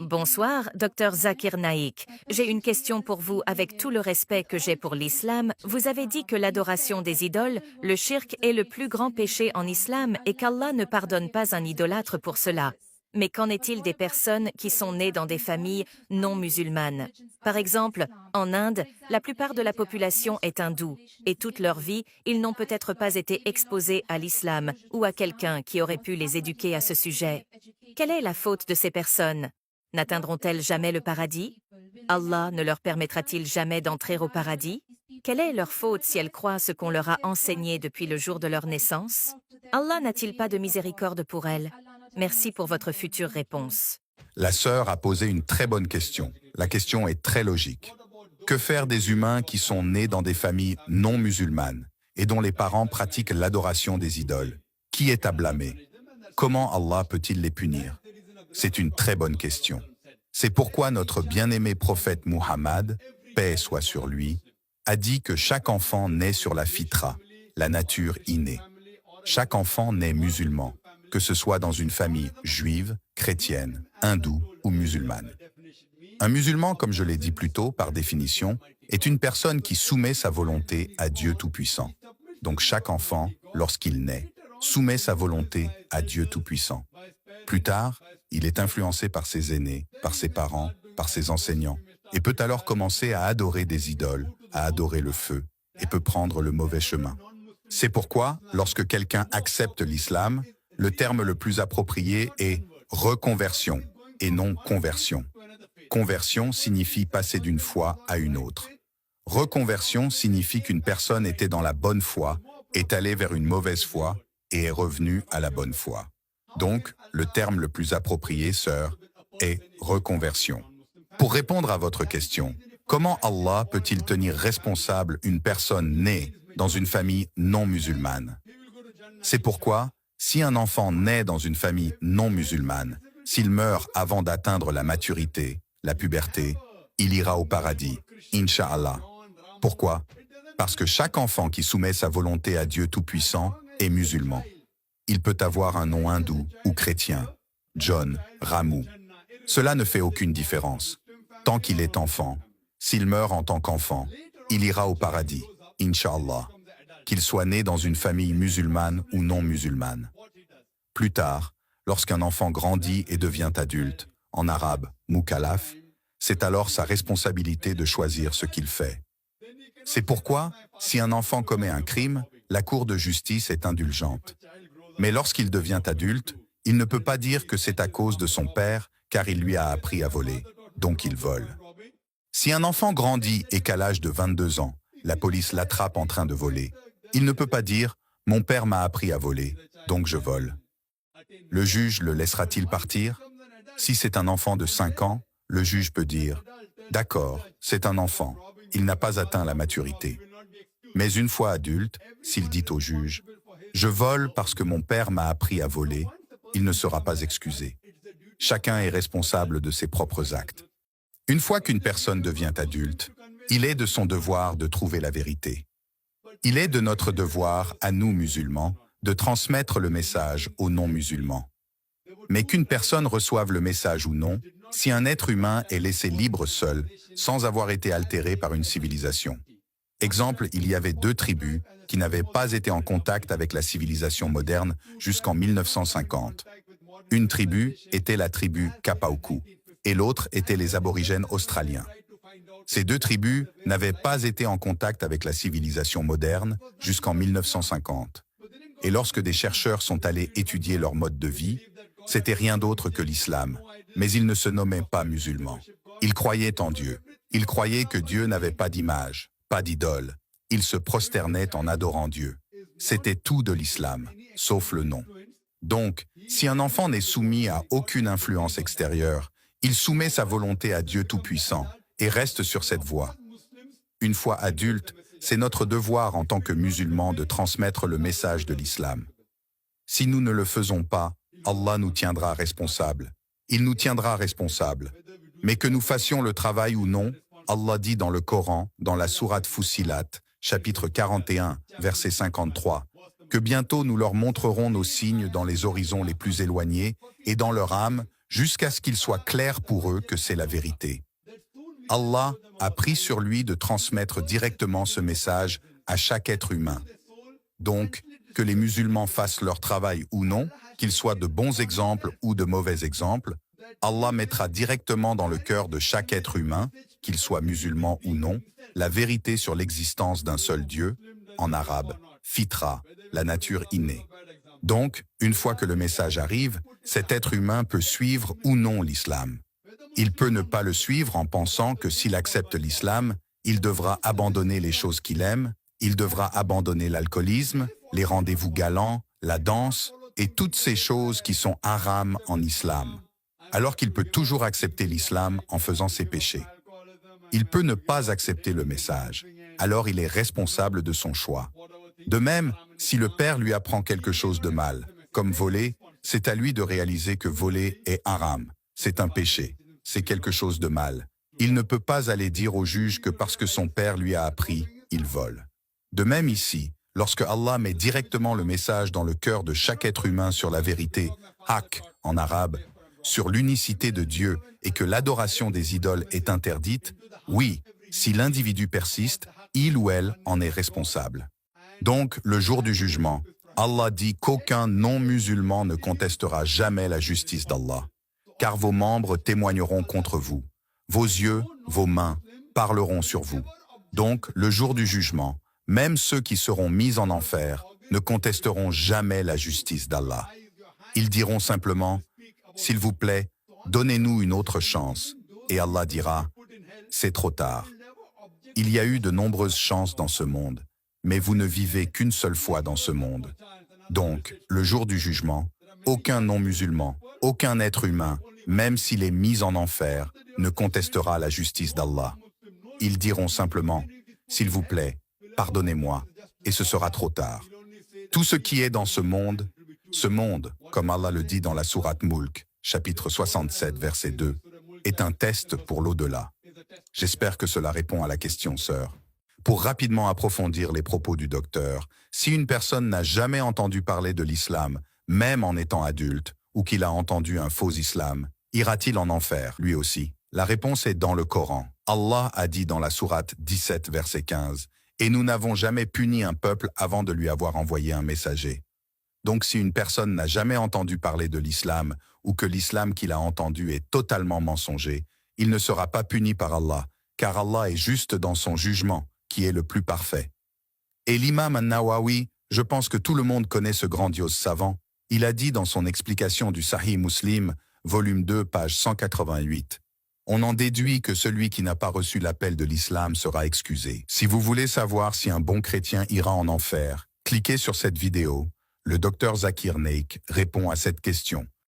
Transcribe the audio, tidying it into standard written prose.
Bonsoir, Dr Zakir Naik. J'ai une question pour vous avec tout le respect que j'ai pour l'islam. Vous avez dit que l'adoration des idoles, le shirk, est le plus grand péché en islam et qu'Allah ne pardonne pas un idolâtre pour cela. Mais qu'en est-il des personnes qui sont nées dans des familles non musulmanes? Par exemple, en Inde, la plupart de la population est hindoue et toute leur vie, ils n'ont peut-être pas été exposés à l'islam ou à quelqu'un qui aurait pu les éduquer à ce sujet. Quelle est la faute de ces personnes? N'atteindront-elles jamais le paradis? Allah ne leur permettra-t-il jamais d'entrer au paradis? Quelle est leur faute si elles croient ce qu'on leur a enseigné depuis le jour de leur naissance? Allah n'a-t-il pas de miséricorde pour elles? Merci pour votre future réponse. La sœur a posé une très bonne question. La question est très logique. Que faire des humains qui sont nés dans des familles non musulmanes et dont les parents pratiquent l'adoration des idoles? Qui est à blâmer? Comment Allah peut-il les punir? C'est une très bonne question. C'est pourquoi notre bien-aimé prophète Muhammad, paix soit sur lui, a dit que chaque enfant naît sur la fitra, la nature innée. Chaque enfant naît musulman, que ce soit dans une famille juive, chrétienne, hindoue ou musulmane. Un musulman, comme je l'ai dit plus tôt, par définition, est une personne qui soumet sa volonté à Dieu Tout-Puissant. Donc chaque enfant, lorsqu'il naît, soumet sa volonté à Dieu Tout-Puissant. Plus tard, il est influencé par ses aînés, par ses parents, par ses enseignants, et peut alors commencer à adorer des idoles, à adorer le feu, et peut prendre le mauvais chemin. C'est pourquoi, lorsque quelqu'un accepte l'islam, le terme le plus approprié est reconversion et non conversion. Conversion signifie passer d'une foi à une autre. Reconversion signifie qu'une personne était dans la bonne foi, est allée vers une mauvaise foi et est revenue à la bonne foi. Donc, le terme le plus approprié, sœur, est reconversion. Pour répondre à votre question, comment Allah peut-il tenir responsable une personne née dans une famille non musulmane? C'est pourquoi, si un enfant naît dans une famille non musulmane, s'il meurt avant d'atteindre la maturité, la puberté, il ira au paradis, Inch'Allah. Pourquoi? Parce que chaque enfant qui soumet sa volonté à Dieu Tout-Puissant est musulman. Il peut avoir un nom hindou ou chrétien, John, Ramu. Cela ne fait aucune différence. Tant qu'il est enfant, s'il meurt en tant qu'enfant, il ira au paradis, Inch'Allah, qu'il soit né dans une famille musulmane ou non musulmane. Plus tard, lorsqu'un enfant grandit et devient adulte, en arabe, mukallaf, c'est alors sa responsabilité de choisir ce qu'il fait. C'est pourquoi, si un enfant commet un crime, la Cour de justice est indulgente. Mais lorsqu'il devient adulte, il ne peut pas dire que c'est à cause de son père, car il lui a appris à voler, donc il vole. Si un enfant grandit et qu'à l'âge de 22 ans, la police l'attrape en train de voler, il ne peut pas dire « mon père m'a appris à voler, donc je vole ». Le juge le laissera-t-il partir? Si c'est un enfant de 5 ans, le juge peut dire « d'accord, c'est un enfant, il n'a pas atteint la maturité ». Mais une fois adulte, s'il dit au juge « je vole parce que mon père m'a appris à voler », il ne sera pas excusé. Chacun est responsable de ses propres actes. Une fois qu'une personne devient adulte, il est de son devoir de trouver la vérité. Il est de notre devoir, à nous musulmans, de transmettre le message aux non-musulmans. Mais qu'une personne reçoive le message ou non, si un être humain est laissé libre seul, sans avoir été altéré par une civilisation. Exemple, il y avait 2 tribus qui n'avaient pas été en contact avec la civilisation moderne jusqu'en 1950. Une tribu était la tribu Kapauku et l'autre était les aborigènes australiens. Ces 2 tribus n'avaient pas été en contact avec la civilisation moderne jusqu'en 1950. Et lorsque des chercheurs sont allés étudier leur mode de vie, c'était rien d'autre que l'islam, mais ils ne se nommaient pas musulmans. Ils croyaient en Dieu. Ils croyaient que Dieu n'avait pas d'image, pas d'idole. Ils se prosternaient en adorant Dieu. C'était tout de l'islam, sauf le nom. Donc, si un enfant n'est soumis à aucune influence extérieure, il soumet sa volonté à Dieu Tout-Puissant et reste sur cette voie. Une fois adulte, c'est notre devoir en tant que musulmans de transmettre le message de l'islam. Si nous ne le faisons pas, Allah nous tiendra responsables. Il nous tiendra responsables. Mais que nous fassions le travail ou non, Allah dit dans le Coran, dans la sourate Fussilat, chapitre 41, verset 53, que bientôt nous leur montrerons nos signes dans les horizons les plus éloignés et dans leur âme jusqu'à ce qu'il soit clair pour eux que c'est la vérité. Allah a pris sur lui de transmettre directement ce message à chaque être humain. Donc, que les musulmans fassent leur travail ou non, qu'ils soient de bons exemples ou de mauvais exemples, Allah mettra directement dans le cœur de chaque être humain, qu'il soit musulman ou non, la vérité sur l'existence d'un seul Dieu, en arabe, fitra, la nature innée. Donc, une fois que le message arrive, cet être humain peut suivre ou non l'islam. Il peut ne pas le suivre en pensant que s'il accepte l'islam, il devra abandonner les choses qu'il aime, il devra abandonner l'alcoolisme, les rendez-vous galants, la danse et toutes ces choses qui sont haram en islam, alors qu'il peut toujours accepter l'islam en faisant ses péchés. Il peut ne pas accepter le message, alors il est responsable de son choix. De même, si le père lui apprend quelque chose de mal, comme voler, c'est à lui de réaliser que voler est haram, c'est un péché, c'est quelque chose de mal. Il ne peut pas aller dire au juge que parce que son père lui a appris, il vole. De même ici, lorsque Allah met directement le message dans le cœur de chaque être humain sur la vérité, haq en arabe, sur l'unicité de Dieu et que l'adoration des idoles est interdite, oui, si l'individu persiste, il ou elle en est responsable. Donc, le jour du jugement, Allah dit qu'aucun non-musulman ne contestera jamais la justice d'Allah, car vos membres témoigneront contre vous. Vos yeux, vos mains parleront sur vous. Donc, le jour du jugement, même ceux qui seront mis en enfer ne contesteront jamais la justice d'Allah. Ils diront simplement, « S'il vous plaît, donnez-nous une autre chance. » Et Allah dira, « C'est trop tard. Il y a eu de nombreuses chances dans ce monde, mais vous ne vivez qu'une seule fois dans ce monde. » Donc, le jour du jugement, aucun non-musulman, aucun être humain, même s'il est mis en enfer, ne contestera la justice d'Allah. Ils diront simplement, « S'il vous plaît, pardonnez-moi, et ce sera trop tard. » Tout ce qui est dans ce monde, comme Allah le dit dans la sourate Mulk, chapitre 67, verset 2, est un test pour l'au-delà. J'espère que cela répond à la question, sœur. Pour rapidement approfondir les propos du docteur, si une personne n'a jamais entendu parler de l'islam, même en étant adulte, ou qu'il a entendu un faux islam, ira-t-il en enfer, lui aussi? La réponse est dans le Coran. Allah a dit dans la sourate 17, verset 15, « Et nous n'avons jamais puni un peuple avant de lui avoir envoyé un messager. » Donc si une personne n'a jamais entendu parler de l'islam, ou que l'islam qu'il a entendu est totalement mensonger, il ne sera pas puni par Allah, car Allah est juste dans son jugement, qui est le plus parfait. Et l'imam An-Nawawi, je pense que tout le monde connaît ce grandiose savant, il a dit dans son explication du Sahih Muslim, volume 2, page 188, « On en déduit que celui qui n'a pas reçu l'appel de l'islam sera excusé. » Si vous voulez savoir si un bon chrétien ira en enfer, cliquez sur cette vidéo. Le docteur Zakir Naik répond à cette question.